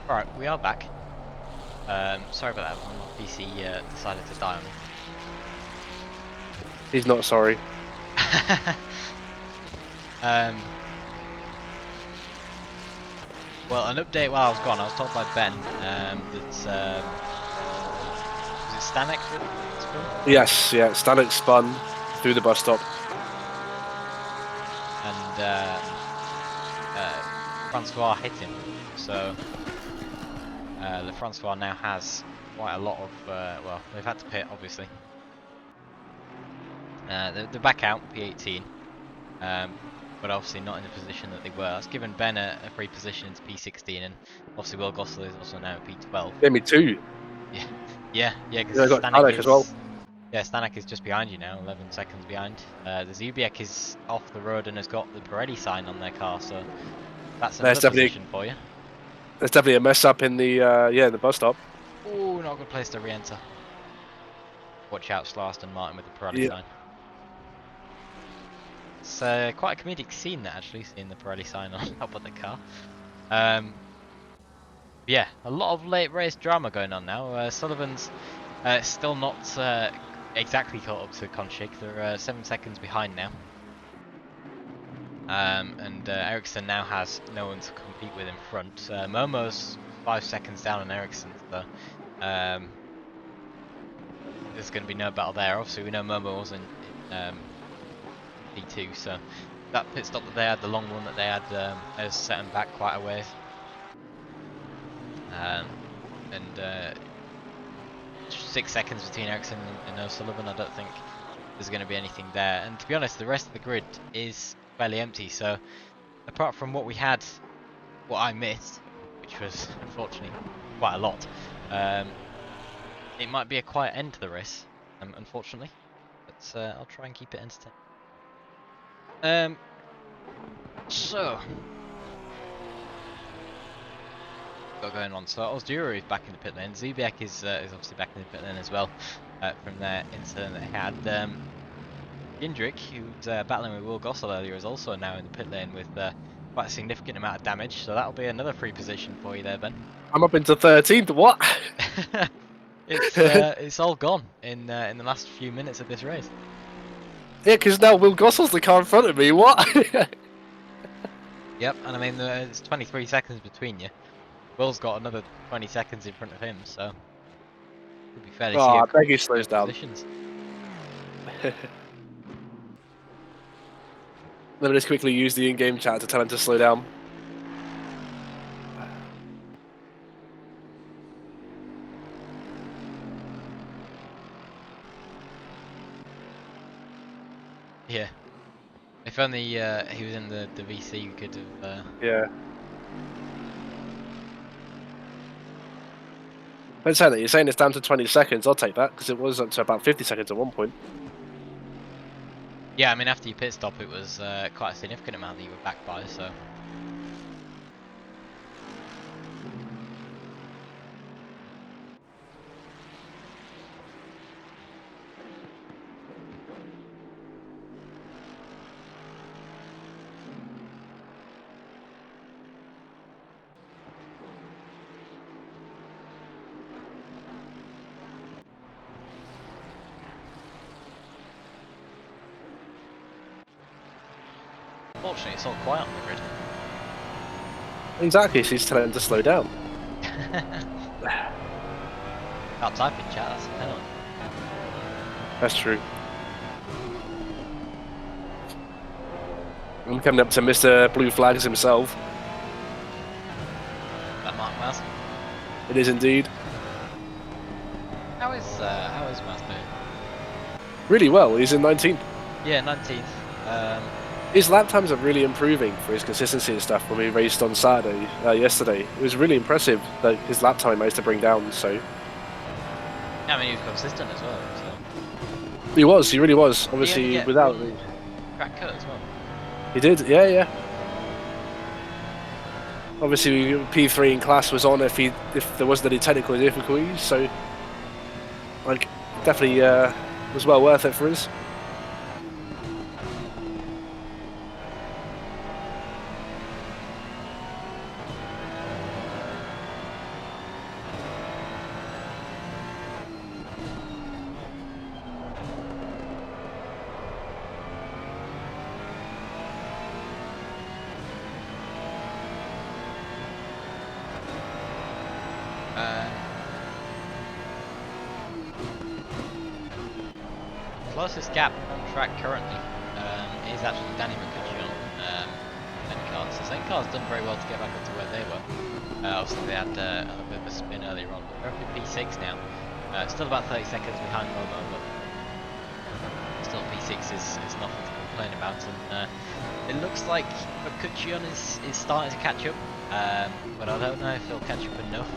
Alright, we are back. Sorry about that, my PC decided to die on me. He's not sorry. Well, an update while I was gone, I was told by Ben that, was it Stanek that spun? Yes, yeah. Stanek spun through the bus stop. And Francois hit him. So, Le Francois now has quite a lot of, well, they've had to pit, obviously. They're back out, P18. But obviously not in the position that they were. That's given Ben a free position into P16, and obviously Will Gosler is also now at P12. Yeah, me too. Yeah, because I got Stanek Stanek as well. Yeah, Stanek is just behind you now, 11 seconds behind. The Zubiak is off the road and has got the Pirelli sign on their car, so that's another position for you. There's definitely a mess up in the the bus stop. Oh, not a good place to re-enter. Watch out, Slow Aston Martin with the Pirelli Yeah. sign. It's quite a comedic scene, that, actually, seeing the Pirelli sign on top of the car. Yeah, a lot of late race drama going on now. Sullivan's still not exactly caught up to Konchik. They're 7 seconds behind now. And Ericsson now has no one to compete with in front. Momo's 5 seconds down on Ericsson, so there's going to be no battle there. Obviously, we know Momo was in P2, so that pit stop that they had, the long one that they had, has set them back quite a ways. And 6 seconds between Ericsson and O'Sullivan. I don't think there's going to be anything there. And to be honest, the rest of the grid is fairly empty. So apart from what we had, what I missed, which was unfortunately quite a lot, it might be a quiet end to the race, unfortunately. But I'll try and keep it entertaining. So got going on. So Osdura is back in the pit lane. Zubiak is obviously back in the pit lane as well from their incident they had. Indrik, who's battling with Will Gossel earlier, is also now in the pit lane with quite a significant amount of damage. So that'll be another free position for you there, Ben. I'm up into 13th. What? It's all gone in the last few minutes of this race. Yeah, because now Will Gossell's the car in front of me. What? Yep, and I mean it's 23 seconds between you. Will's got another 20 seconds in front of him, so it'll be fairly I beg he slows down. positions. Let me just quickly use the in-game chat to tell him to slow down. Yeah. If only he was in the VC, we could have... Yeah. Don't say that. You're saying it's down to 20 seconds. I'll take that, because it was up to about 50 seconds at one point. Yeah, I mean, after your pit stop, it was quite a significant amount that you were back by, so... Unfortunately, it's all quiet on the grid. Exactly, she's telling him to slow down. Can't type in chat, that's a penalty. That's true. I'm coming up to Mr. Blue Flags himself. That Mark Maz. It is indeed. How is Maz doing? Really well, he's in 19th. Yeah, 19th. His lap times are really improving for his consistency and stuff when we raced on Saturday, yesterday. It was really impressive that his lap time he managed to bring down, so... Yeah, I mean, he was consistent as well, so... He really was. Obviously, without... Crack cut as well. He did, yeah. Obviously, P3 in class was on if there wasn't any technical difficulties, so... Like, definitely was well worth it for us. closest gap on track currently is actually Danny McCutcheon. Zencar. So Zencar's done very well to get back up to where they were. Obviously they had a little bit of a spin earlier on, but they're up in P6 now. Still about 30 seconds behind Momo, but still P6 is nothing to complain about. And it looks like McCutcheon is starting to catch up, but I don't know if he'll catch up enough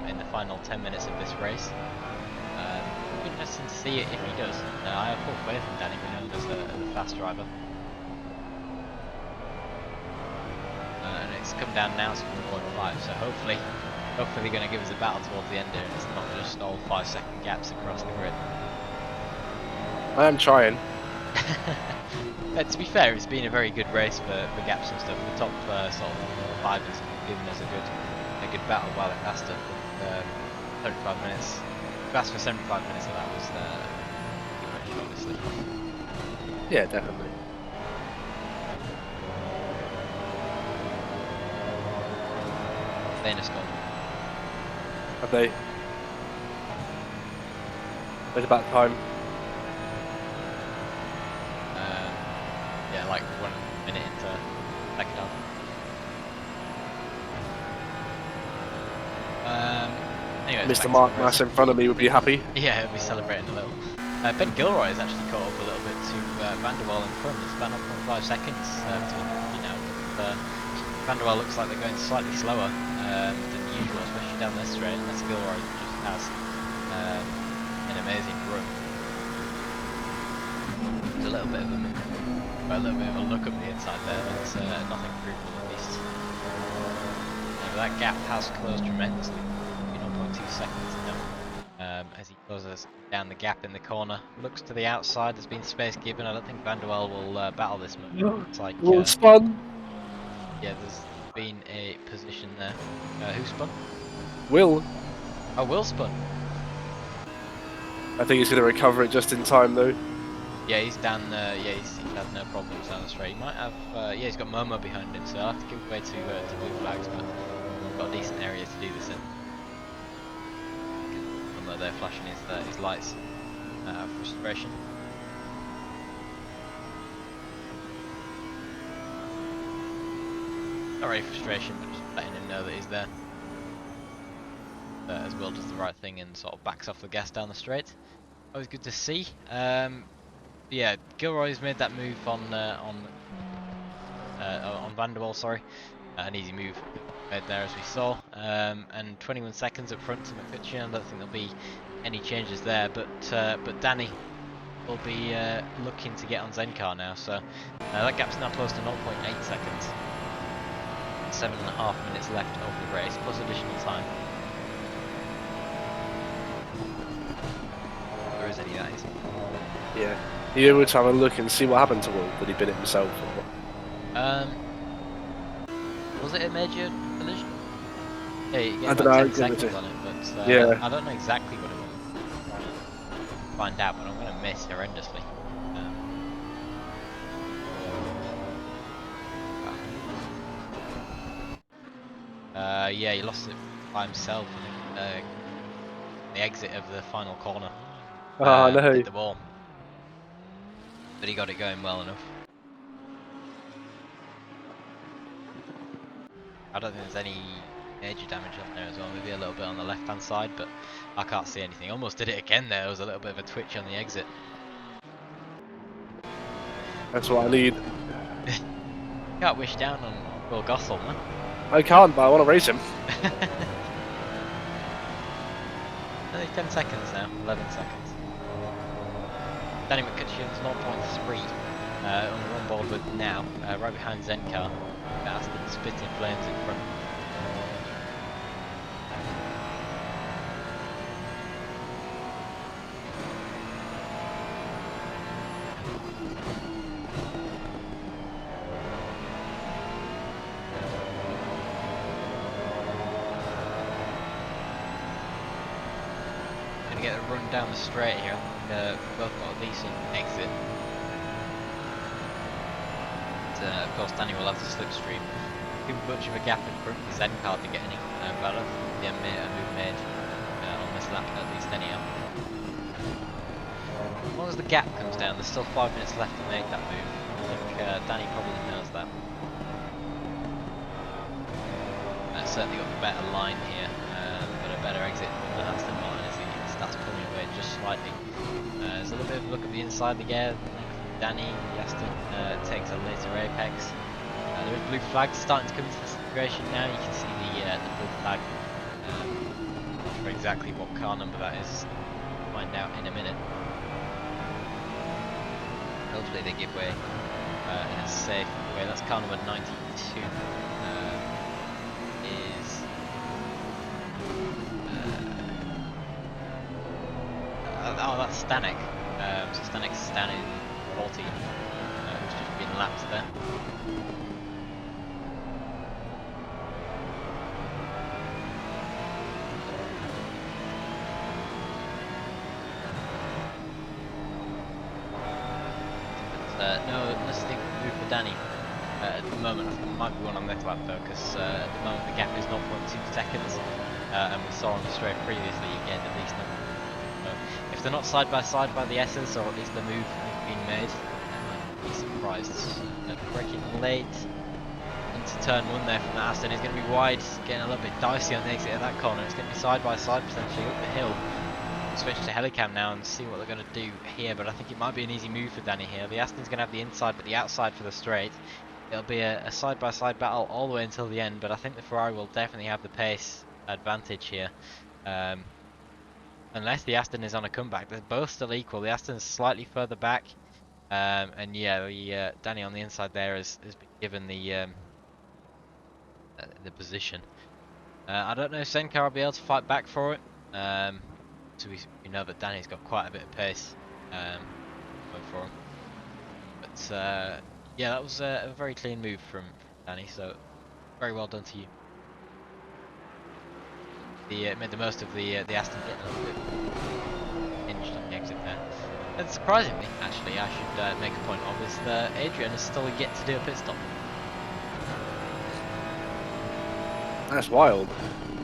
in the final 10 minutes of this race. It'll be interesting to see if he does. I have full faith in Danny. We know him as a fast driver. And it's come down now to 1.5, so hopefully they're going to give us a battle towards the end here, and it's not just all 5-second gaps across the grid. I am trying. To be fair, it's been a very good race for gaps and stuff. The top sort of 5 has given us a good battle while it lasted. 35 minutes. It lasted for 75 minutes, so that was too much, obviously. Yeah, definitely. Dana scored. Have they? It's about time. Yeah, like 1 minute into second half. Anyway, Mr. Mark Mass in front of me would be happy. Yeah, he'll be celebrating a little. Ben Gilroy has actually caught up a little bit to Van der Waal in front. It's about 0.5 seconds between you now. But Van der Waal looks like they're going slightly slower than usual, especially down this straight. Unless Gilroy just has an amazing run. There's a little bit of a look up the inside there, but nothing crucial at least. But that gap has closed tremendously. 0.2 seconds now. As he closes down the gap in the corner, looks to the outside. There's been space given. I don't think Van der Waal will battle this much. It's like spun. Yeah, there's been a position there. Who spun? Will. Oh, Will spun. I think he's going to recover it just in time, though. Yeah, he's down. Yeah, he's had no problems down the straight. He might have. Yeah, he's got Momo behind him, so I'll have to give way to blue flags, but we've got a decent area to do this in. Although they're flashing his lights out of frustration. Not really frustration, but just letting him know that he's there. As Will does the right thing and sort of backs off the gas down the straight. Always good to see. Yeah, Gilroy's made that move on Van der Waal, sorry. An easy move made there, as we saw. And 21 seconds up front to McCutcheon. I don't think there'll be any changes there, but Danny will be looking to get on Zencar now. So that gap's now close to 0.8 seconds. 7.5 minutes left of the race, plus additional time. There is any, that is. Yeah. You able to have a look and see what happened to Will? Did he bin it himself? Or was it a major collision? Yeah, you I get don't about know, 10 seconds on it, but yeah. I don't know exactly what it was. Find out, but I'm going to miss horrendously. Yeah, he lost it by himself. I think the exit of the final corner. Oh no! Hit the wall, but he got it going well enough. I don't think there's any major damage on there as well. Maybe a little bit on the left hand side, but I can't see anything. Almost did it again there. There was a little bit of a twitch on the exit. That's what I need. Can't wish down on Will Gossel, man. I can't, but I want to race him. Only 10 seconds now, 11 seconds. Danny McCutcheon's 0.3 we're on board with now, right behind Zencar. That's the spitting flames in front. Get a run down the straight here. We've both got a decent exit. Of course, Danny will have the slipstream. Too much of a gap in front for Zencar to get any, but I don't think the move made on this lap, at least anyhow. As long as the gap comes down, there's still 5 minutes left to make that move. I think Danny probably knows that. Certainly got the better line here, but a better exit than Aston Martin as he starts pulling away just slightly. There's a little bit of a look at the inside of the gear. Danny Aston takes a later apex. There is blue flags starting to come into the situation now. You can see the blue flag. Not sure exactly what car number that is. We'll find out in a minute. Hopefully they give way in a safe way. That's car number 92. Oh, that's Stanek. So Stanek's standing 40, who's just been lapped there. But, no, let's think move for Danny. At the moment, I think there might be one on this lap though, because at the moment the gap is 0.2 seconds, and we saw on the straight previously you gained at least. If they're not side by the S's, or at least the move has been made, I might be surprised. Braking late into turn 1 there from the Aston. He's going to be wide, getting a little bit dicey on the exit of that corner. It's going to be side by side potentially up the hill. Switch to helicam now and see what they're going to do here, but I think it might be an easy move for Danny here. The Aston's going to have the inside but the outside for the straight. It'll be a side by side battle all the way until the end, but I think the Ferrari will definitely have the pace advantage here. Unless the Aston is on a comeback, they're both still equal. The Aston's slightly further back, and yeah, the Danny on the inside there has been given the position. I don't know if Senka will be able to fight back for it. So we know that Danny's got quite a bit of pace going for him. But yeah, that was a very clean move from Danny. So very well done to you. Made the most of the Aston getting a little bit hinged on the exit there. And surprisingly, actually, I should make a point of is that Adrian has still yet to do a pit stop. That's wild.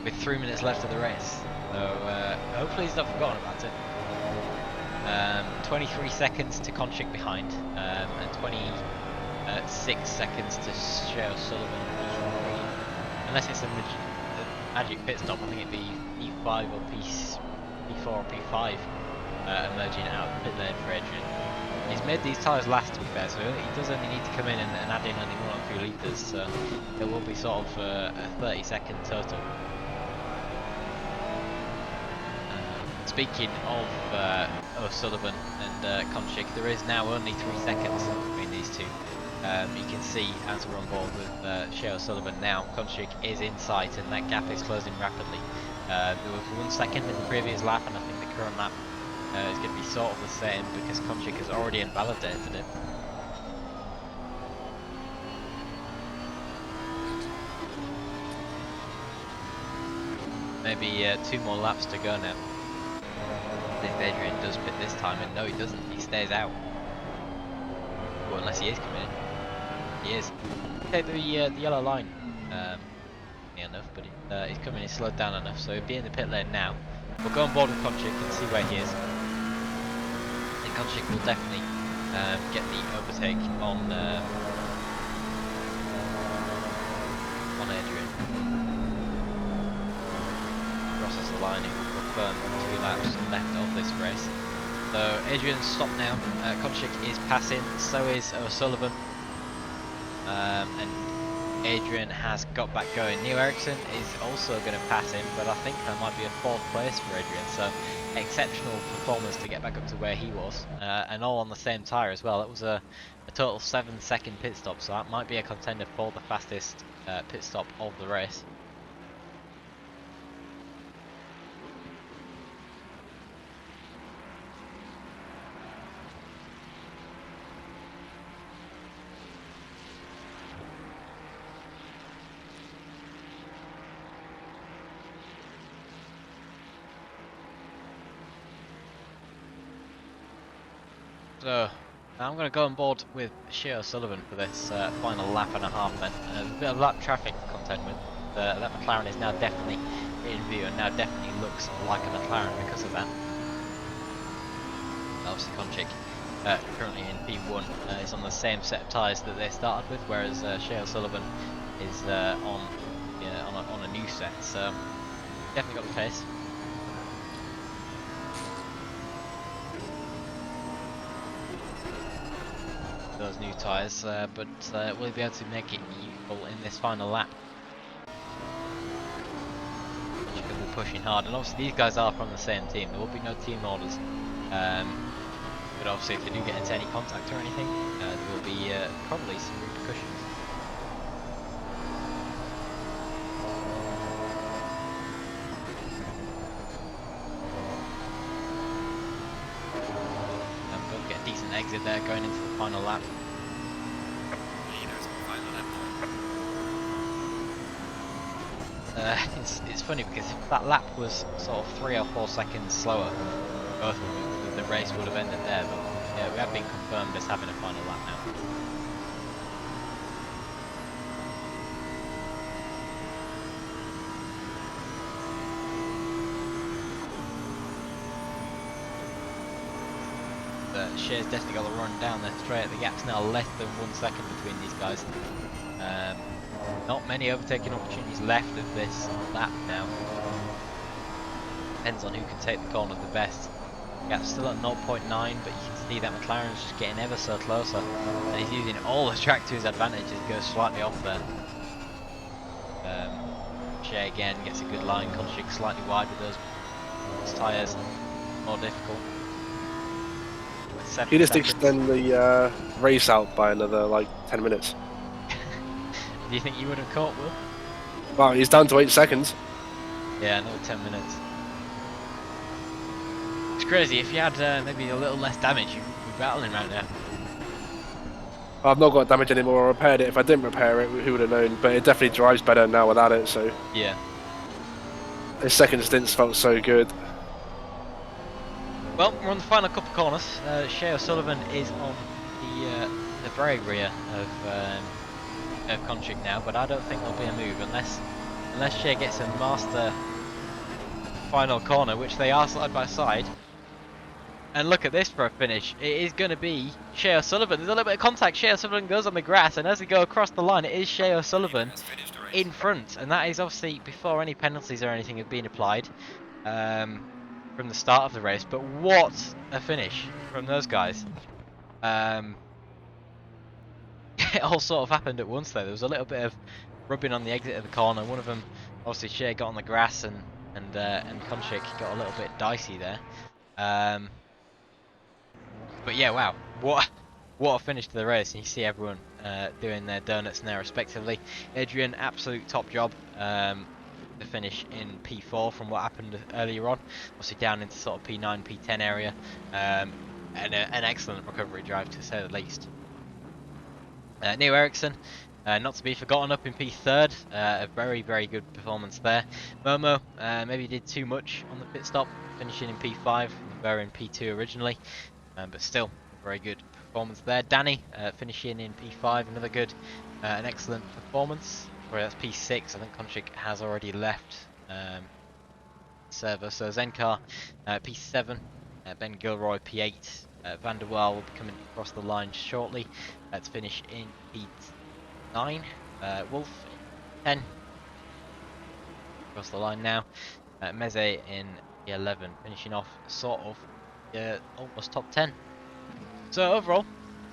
With 3 minutes left of the race, so hopefully he's not forgotten about it. 23 seconds to Konchik behind, and 26 seconds to Shea Sullivan. Unless it's a magic pit stop, I think it'd be P5 or P4 or P5 emerging out of the pit lane for Adrian. He's made these tyres last, to be fair, so he does only need to come in and add in only 1 or 2 litres, so it will be sort of a 30-second total. Speaking of O'Sullivan and Konchik, there is now only 3 seconds between these two. You can see as we're on board with Shea O'Sullivan now, Konchik is in sight and that gap is closing rapidly. There was 1 second in the previous lap, and I think the current lap is going to be sort of the same because Konchik has already invalidated it. Maybe 2 more laps to go now. If Adrian does pit this time, and no he doesn't, he stays out. Well, unless he is coming in. He is. Take the yellow line. Enough, but he's coming in slowed down enough, so he'll be in the pit lane now. We'll go on board with Konchik and see where he is. I think Konchik will definitely get the overtake on Adrian. Crosses the line, he will confirm 2 laps left of this race. So Adrian's stopped now. Konchik is passing, so is O'Sullivan. And Adrian has got back going. Neil Eriksson is also going to pass him, but I think that might be a 4th place for Adrian. So exceptional performance to get back up to where he was, and all on the same tyre as well. It was a total 7-second pit stop, so that might be a contender for the fastest pit stop of the race. So I'm going to go on board with Shea O'Sullivan for this final lap and a half then. A bit of lap traffic to contend with. That McLaren is now definitely in view and now definitely looks like a McLaren because of that. obviously Konchik, currently in P1, is on the same set of tyres that they started with, whereas Shea O'Sullivan is on a new set. So definitely got the pace. Those new tyres, but will he be able to make it useful in this final lap? Which could be pushing hard, and obviously these guys are from the same team. There will be no team orders, but obviously if they do get into any contact or anything, there will be probably some repercussions. Both get a decent exit there going into the final lap. It's funny because if that lap was sort of 3 or 4 seconds slower, both of them, the race would have ended there. But yeah, we have been confirmed as having a final lap now. Shea's definitely got the run down there straight. The gap's now less than 1 second between these guys. Not many overtaking opportunities left of this lap now. Depends on who can take the corner the best. Gap's still at 0.9, but you can see that McLaren's just getting ever so closer, and he's using all the track to his advantage as he goes slightly off there. Shea again gets a good line. Konchik slightly wide with those tyres, more difficult. He just extend the race out by another like 10 minutes. Do you think you would have caught Will? Wow, he's down to 8 seconds. Yeah, another 10 minutes. It's crazy. If you had maybe a little less damage, you'd be battling right now. I've not got damage anymore. I repaired it. If I didn't repair it, who would have known? But it definitely drives better now without it. So yeah, his second stints felt so good. Well, we're on the final couple of corners. Shea O'Sullivan is on the very rear of Konchik now, but I don't think there'll be a move unless Shea gets a master final corner, which they are side by side. And look at this for a finish. It is going to be Shea O'Sullivan. There's a little bit of contact. Shea O'Sullivan goes on the grass, and as they go across the line, it is Shea O'Sullivan in front, and that is obviously before any penalties or anything have been applied. From the start of the race, but what a finish from those guys. It all sort of happened at once though. There was a little bit of rubbing on the exit of the corner. One of them, obviously Shea, got on the grass, and Konchik got a little bit dicey there. But yeah, wow, what a finish to the race. And you see everyone doing their donuts now respectively. Adrian, absolute top job. The finish in P4 from what happened earlier on, obviously down into sort of P9, P10 area, and an excellent recovery drive to say the least. Neil Eriksson, not to be forgotten, up in P3rd, a very good performance there. Momo maybe did too much on the pit stop, finishing in P5, they were in P2 originally, but still a very good performance there. Danny finishing in P5, another good, an excellent performance. Sorry, that's P6. I think Konchik has already left server. So Zenkar P7, Ben Gilroy P8, Van der Waal will be coming across the line shortly. Let's finish in P9. Wolf in 10 across the line now. Meze in P11, finishing off sort of almost top 10. So overall,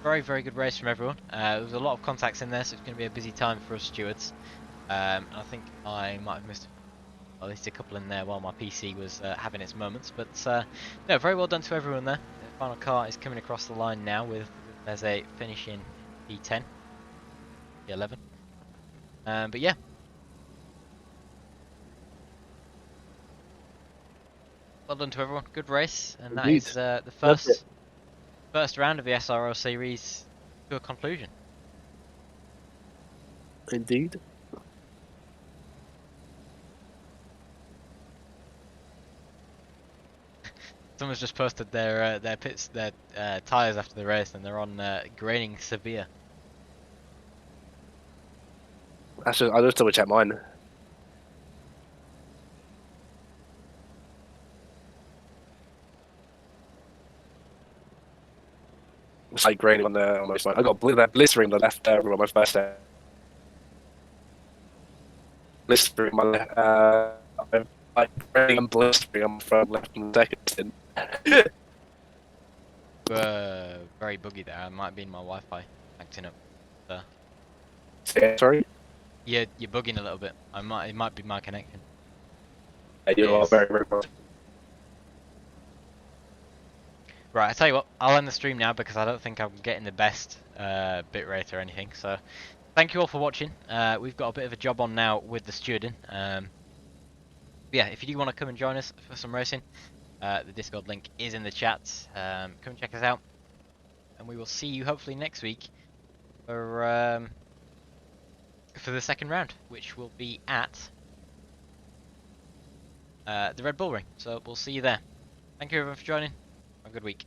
very good race from everyone. There was a lot of contacts in there, so it's going to be a busy time for us stewards. I think I might have missed at least a couple in there while my PC was having its moments. But no, very well done to everyone there. The final car is coming across the line now with Meze finishing P10, P11. But yeah. Well done to everyone. Good race, and that is the first round of the SRO series to a conclusion. Indeed. Someone's just posted their tyres after the race, and they're on graining severe. I'll just double check mine. It's like raining on the almost. Like I got blistering on the left on my first day. Blistering on my left. I'm like raining and blistering on my front left and second. Very buggy there. It might have been my Wi-Fi acting up. So. Sorry. Yeah, you're bugging a little bit. It might be my connection. You are very, very much. Right, I tell you what, I'll end the stream now because I don't think I'm getting the best bitrate or anything. So, thank you all for watching. We've got a bit of a job on now with the stewarding. Yeah, if you do want to come and join us for some racing, the Discord link is in the chat. Come and check us out, and we will see you hopefully next week for the second round, which will be at the Red Bull Ring. So we'll see you there. Thank you everyone for joining. Have a good week.